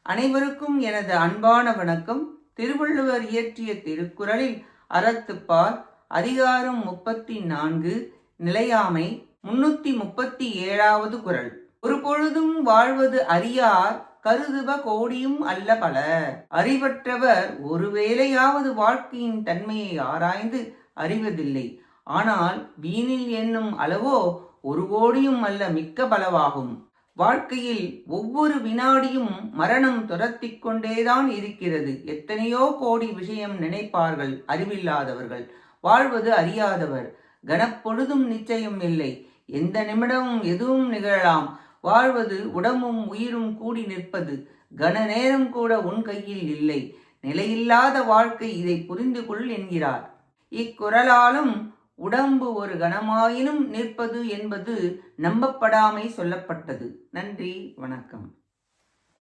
அனைவருக்கும் எனது அன்பான வணக்கம். திருவள்ளுவர் இயற்றிய திருக்குறளில் அறத்துப்பால் அதிகாரம் 34 நிலையாமை 337வது குறள். ஒரு பொழுதும் வாழ்வது அறியார் கருதுப கோடியும் அல்ல பல. அறிவற்றவர் ஒருவேளையாவது வாழ்க்கையின் தன்மையை ஆராய்ந்து அறிவதில்லை. ஆனால் வீணில் எண்ணும் அளவோ ஒரு கோடியும் அல்ல மிக்க பலவாகும். வாழ்க்கையில் ஒவ்வொரு வினாடியும் மரணம் துரத்திக் கொண்டேதான் இருக்கிறது. எத்தனையோ கோடி விஷயம் நினைப்பார்கள் அறிவில்லாதவர்கள். வாழ்வது அறியாதவர். கனப்பொழுதும் நிச்சயம் இல்லை. எந்த நிமிடமும் எதுவும் நிகழலாம். வாழ்வது உடம்பும் உயிரும் கூடி நிற்பது. கன நேரம் கூட உன் கையில் இல்லை. நிலையில்லாத வாழ்க்கை, இதை புரிந்து கொள் என்கிறார். இக்குறளாலும் உடம்பு ஒரு கணமாயினும் நிற்பது என்பது நம்பப்படாமை சொல்லப்பட்டது. நன்றி, வணக்கம்.